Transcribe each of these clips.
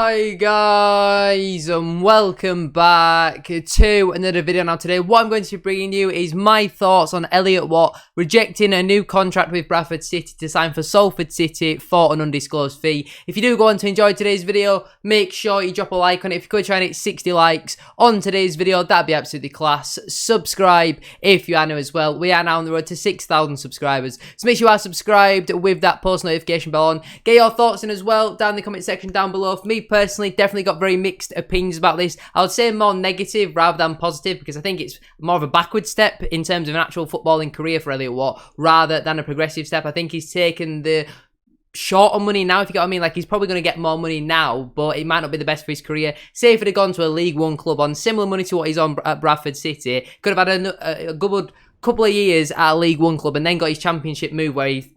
Hi guys and welcome back to another video. Now today what I'm going to be bringing you is my thoughts on Elliot Watt rejecting a new contract with Bradford City to sign for Salford City for an undisclosed fee. If you do go on to enjoy today's video, make sure you drop a like on it. If you could try and hit 60 likes on today's video, that'd be absolutely class. Subscribe if you are new as well. We are now on the road to 6,000 subscribers, so make sure you are subscribed with that post notification bell on. Get your thoughts in as well down in the comment section down below. For me personally, definitely got very mixed opinions about this. I would say more negative rather than positive, because I think it's more of a backward step in terms of an actual footballing career for Elliot Watt rather than a progressive step. I think he's taken the short on money now, if you get what I mean. Like, he's probably going to get more money now, but it might not be the best for his career. Say if he'd have gone to a League One club on similar money to what he's on at Bradford City, could have had a good couple of years at a League One club and then got his championship move where he,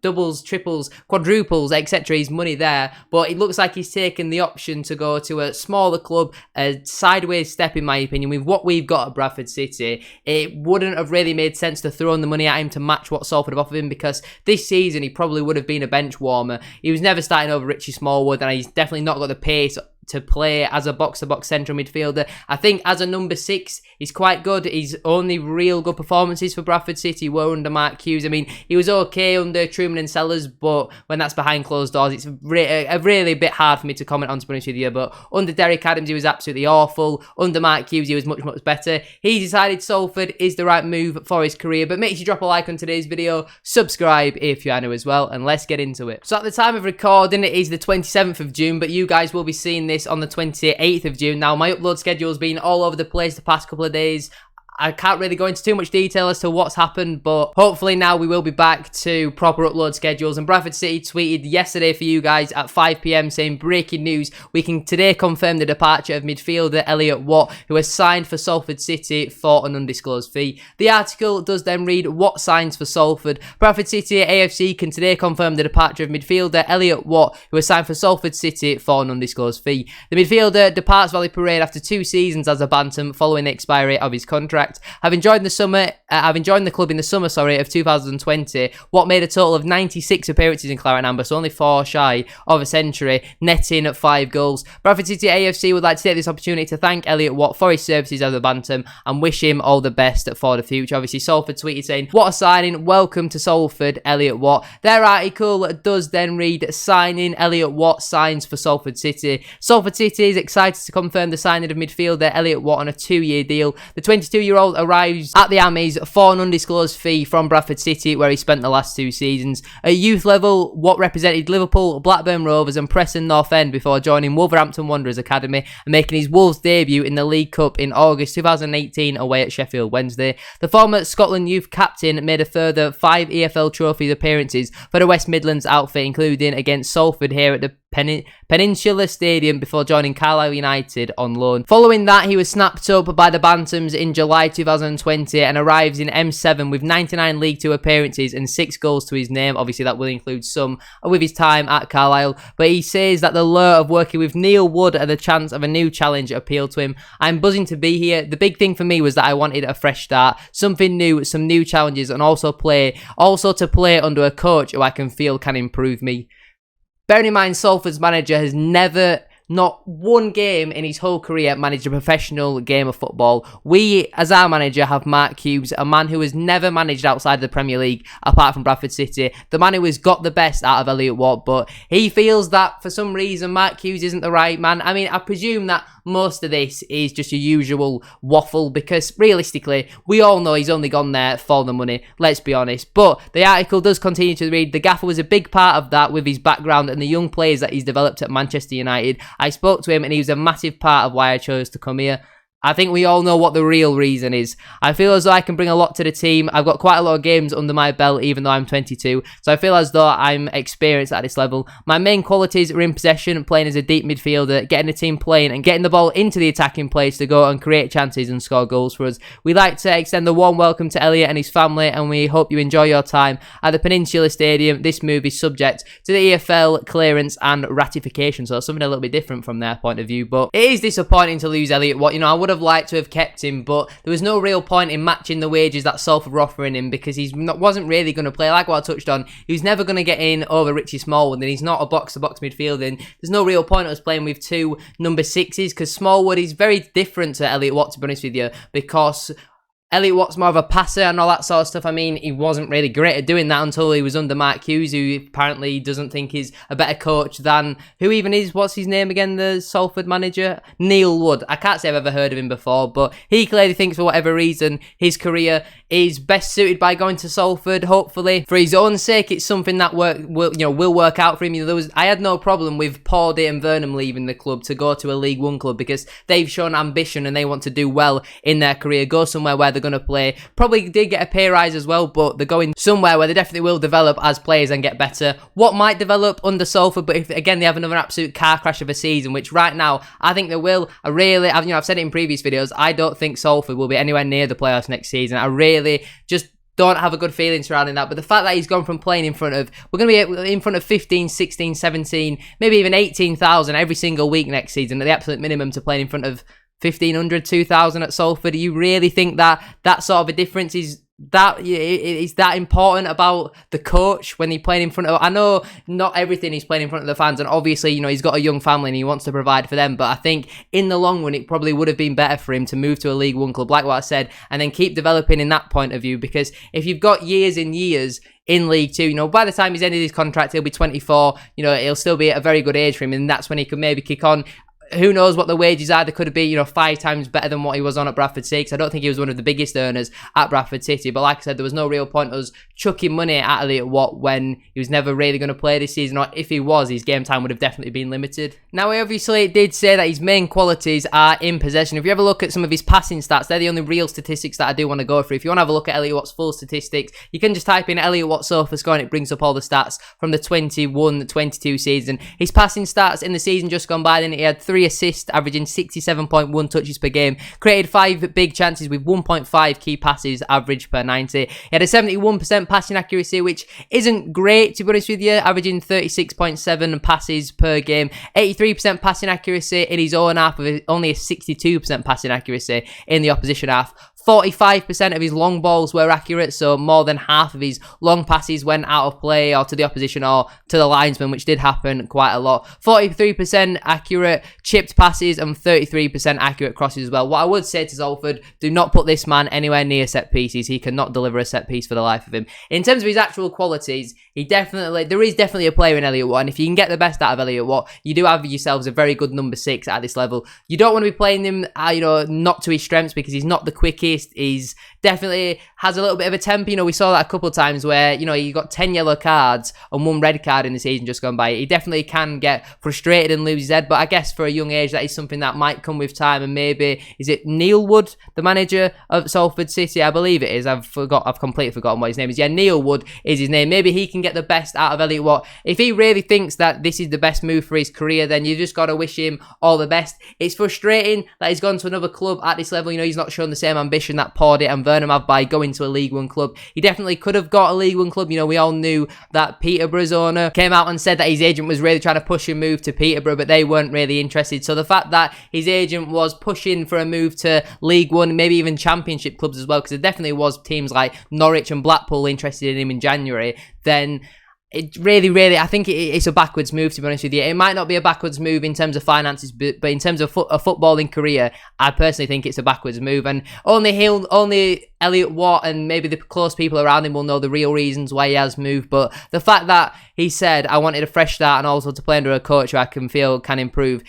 doubles, triples, quadruples, etc. his money there. But it looks like he's taken the option to go to a smaller club, a sideways step in my opinion. With what we've got at Bradford City, it wouldn't have really made sense to throw in the money at him to match what Salford have offered him, because this season he probably would have been a bench warmer. He was never starting over Richie Smallwood, and he's definitely not got the pace to play as a box-to-box central midfielder. I think as a number 6, he's quite good. His only real good performances for Bradford City were under Mark Hughes. I mean, he was okay under Truman and Sellers, but when that's behind closed doors, it's really a bit hard for me to comment on, to be honest with you. But under Derek Adams, he was absolutely awful. Under Mark Hughes, he was much, much better. He decided Salford is the right move for his career. But make sure you drop a like on today's video, subscribe if you are new as well, and let's get into it. So at the time of recording, it is the 27th of June, but you guys will be seeing this on the 28th of June. Now, my upload schedule has been all over the place the past couple of days. I can't really go into too much detail as to what's happened, but hopefully now we will be back to proper upload schedules. And Bradford City tweeted yesterday for you guys at 5 PM saying, breaking news, we can today confirm the departure of midfielder Elliot Watt, who has signed for Salford City for an undisclosed fee. The article does then read, Watt signs for Salford. Bradford City AFC can today confirm the departure of midfielder Elliot Watt, who has signed for Salford City for an undisclosed fee. The midfielder departs Valley Parade after 2 seasons as a bantam following the expiry of his contract. Having joined the club in the summer, of 2020, Watt made a total of 96 appearances in Claret and Amber, so only 4 shy of a century, netting 5 goals. Bradford City AFC would like to take this opportunity to thank Elliot Watt for his services as a bantam and wish him all the best for the future. Obviously, Salford tweeted saying, "What a signing! Welcome to Salford, Elliot Watt." Their article does then read, "Signing Elliot Watt signs for Salford City." Salford City is excited to confirm the signing of midfielder Elliot Watt on a 2-year deal. The 22-year-old arrives at the Ammies for an undisclosed fee from Bradford City, where he spent the last 2 seasons. At youth level, Watt represented Liverpool, Blackburn Rovers and Preston North End before joining Wolverhampton Wanderers Academy and making his Wolves debut in the League Cup in August 2018 away at Sheffield Wednesday. The former Scotland youth captain made a further 5 EFL Trophy appearances for the West Midlands outfit, including against Salford here at the Peninsula Stadium before joining Carlisle United on loan. Following that, he was snapped up by the Bantams in July 2020 and arrives in M7 with 99 League 2 appearances and 6 goals to his name. Obviously, that will include some with his time at Carlisle, but he says that the lure of working with Neil Wood and the chance of a new challenge appealed to him. "I'm buzzing to be here. The big thing for me was that I wanted a fresh start, something new, some new challenges, and also to play under a coach who I can feel can improve me." Bearing in mind, Salford's manager has never, not one game in his whole career, managed a professional game of football. We, as our manager, have Mark Hughes, a man who has never managed outside of the Premier League, apart from Bradford City. The man who has got the best out of Elliot Watt, but he feels that for some reason Mark Hughes isn't the right man. I mean, I presume that most of this is just your usual waffle, because realistically, we all know he's only gone there for the money, let's be honest. But the article does continue to read, "The gaffer was a big part of that with his background and the young players that he's developed at Manchester United. I spoke to him and he was a massive part of why I chose to come here." I think we all know what the real reason is. I feel as though I can bring a lot to the team. I've got quite a lot of games under my belt, even though I'm 22. So I feel as though I'm experienced at this level. My main qualities are in possession, playing as a deep midfielder, getting the team playing and getting the ball into the attacking place to go and create chances and score goals for us. We'd like to extend a warm welcome to Elliot and his family, and we hope you enjoy your time at the Peninsula Stadium. This move is subject to the EFL clearance and ratification. So something a little bit different from their point of view. But it is disappointing to lose Elliot Watt. I would have liked to have kept him, but there was no real point in matching the wages that Salford were offering him because wasn't really going to play. Like what I touched on, he was never going to get in over Richie Smallwood, and he's not a box-to-box midfielder, and there's no real point of us playing with two number 6s because Smallwood is very different to Elliot Watt, to be honest with you, because Elliot Watt's more of a passer and all that sort of stuff. I mean, he wasn't really great at doing that until he was under Mark Hughes, who apparently doesn't think is a better coach than, who even is, what's his name again, the Salford manager? Neil Wood. I can't say I've ever heard of him before, but he clearly thinks for whatever reason his career is best suited by going to Salford, hopefully. For his own sake, it's something that will work out for him. I had no problem with Pawdy and Vernon leaving the club to go to a League One club because they've shown ambition and they want to do well in their career, go somewhere where they're going to play. Probably did get a pay rise as well, but they're going somewhere where they definitely will develop as players and get better. What might develop under Salford, but if again they have another absolute car crash of a season, which right now I think they will. I've said it in previous videos, I don't think Salford will be anywhere near the playoffs next season. I really just don't have a good feeling surrounding that. But the fact that he's gone from playing in front of, we're going to be in front of 15, 16, 17, maybe even 18,000 every single week next season at the absolute minimum, to playing in front of 1,500, 2,000 at Salford. Do you really think that sort of a difference is that important about the coach when he's playing in front of, I know not everything he's playing in front of the fans, and obviously, he's got a young family and he wants to provide for them, but I think in the long run it probably would have been better for him to move to a League One club, like what I said, and then keep developing in that point of view, because if you've got years and years in League Two, by the time he's ended his contract, he'll be 24, he'll still be at a very good age for him, and that's when he could maybe kick on. Who knows what the wages are? They could have been, 5 times better than what he was on at Bradford City. I don't think he was one of the biggest earners at Bradford City. But like I said, there was no real point us chucking money at Elliot Watt when he was never really going to play this season. Or if he was, his game time would have definitely been limited. Now, he obviously did say that his main qualities are in possession. If you ever look at some of his passing stats, they're the only real statistics that I do want to go through. If you want to have a look at Elliot Watt's full statistics, you can just type in Elliot Watt SofaScore and it brings up all the stats from the 21-22 season. His passing stats in the season just gone by, then he had 3 assists, averaging 67.1 touches per game, created 5 big chances with 1.5 key passes average per 90. He had a 71% passing accuracy, which isn't great, to be honest with you, averaging 36.7 passes per game, 83% passing accuracy in his own half, with only a 62% passing accuracy in the opposition half. 45% of his long balls were accurate, so more than half of his long passes went out of play or to the opposition or to the linesman, which did happen quite a lot. 43% accurate chipped passes and 33% accurate crosses as well. What I would say to Salford, do not put this man anywhere near set pieces. He cannot deliver a set piece for the life of him. In terms of his actual qualities, there is definitely a player in Elliot Watt, and if you can get the best out of Elliot Watt, you do have yourselves a very good number 6 at this level. You don't want to be playing him, not to his strengths, because he's not the quickest. He's definitely has a little bit of a temper. We saw that a couple of times where, he got 10 yellow cards and 1 red card in the season just gone by. He definitely can get frustrated and lose his head, but I guess for a young age, that is something that might come with time, and maybe, is it Neil Wood, the manager of Salford City? I believe it is. I've completely forgotten what his name is. Yeah, Neil Wood is his name. Maybe he can get the best out of Elliot Watt. If he really thinks that this is the best move for his career, then you just got to wish him all the best. It's frustrating that he's gone to another club at this level. He's not shown the same ambition that Pawdy and Vernon have by going to a League One club. He definitely could have got a League One club. We all knew that Peterborough's owner came out and said that his agent was really trying to push a move to Peterborough, but they weren't really interested. So the fact that his agent was pushing for a move to League One, maybe even Championship clubs as well, because there definitely was teams like Norwich and Blackpool interested in him in January, then it really, I think it's a backwards move, to be honest with you. It might not be a backwards move in terms of finances, but in terms of a footballing career, I personally think it's a backwards move. And only Elliot Watt and maybe the close people around him will know the real reasons why he has moved. But the fact that he said, I wanted a fresh start and also to play under a coach who I can feel can improve.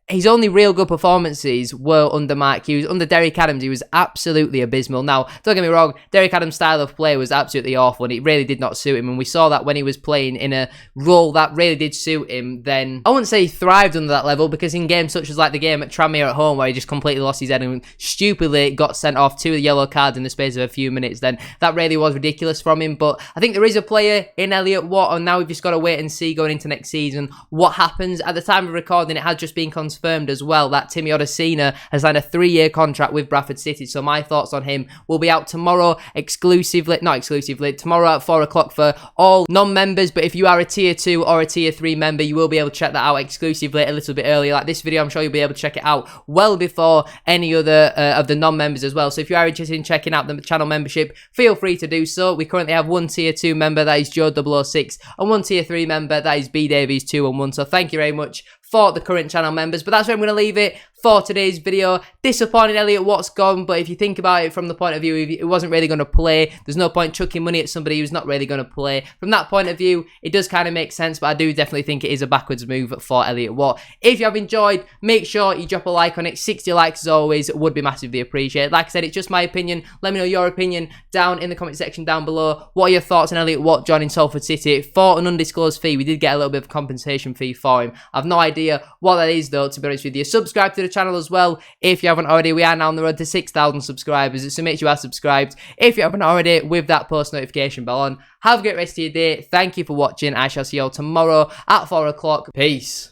His only real good performances were under Mark Hughes. Under Derek Adams, he was absolutely abysmal. Now, don't get me wrong, Derek Adams' style of play was absolutely awful, and it really did not suit him. And we saw that when he was playing in a role that really did suit him, then I wouldn't say he thrived under that level, because in games such as like the game at Tranmere at home, where he just completely lost his head and stupidly got sent off 2 yellow cards in the space of a few minutes, then that really was ridiculous from him. But I think there is a player in Elliot Watt, and now we've just got to wait and see going into next season what happens. At the time of recording, it has just been confirmed confirmed as well that Timmy Odesina has signed a 3-year contract with Bradford City. So my thoughts on him will be out tomorrow tomorrow at 4 o'clock for all non-members. But if you are a tier 2 or a tier 3 member, you will be able to check that out exclusively a little bit earlier. Like this video, I'm sure you'll be able to check it out well before any other of the non-members as well. So if you are interested in checking out the channel membership, feel free to do so. We currently have one tier 2 member, that is Joe006, and one tier 3 member, that is B-Davies211. So thank you very much for the current channel members. But that's where I'm going to leave it for today's video. Disappointing Elliot Watt's gone, but if you think about it from the point of view, if it wasn't really going to play, there's no point chucking money at somebody who's not really going to play. From that point of view, it does kind of make sense, but I do definitely think it is a backwards move for Elliot Watt. If you have enjoyed, make sure you drop a like on it. 60 likes as always would be massively appreciated. Like I said, it's just my opinion. Let me know your opinion down in the comment section down below. What are your thoughts on Elliot Watt joining Salford City for an undisclosed fee? We did get a little bit of a compensation fee for him. I've no idea what that is though, to be honest with you. Subscribe to the channel as well if you haven't already. We are now on the road to 6,000 subscribers, so make sure you are subscribed if you haven't already, with that post notification bell on. Have a great rest of your day. Thank you for watching. I shall see you all tomorrow at 4 o'clock. Peace.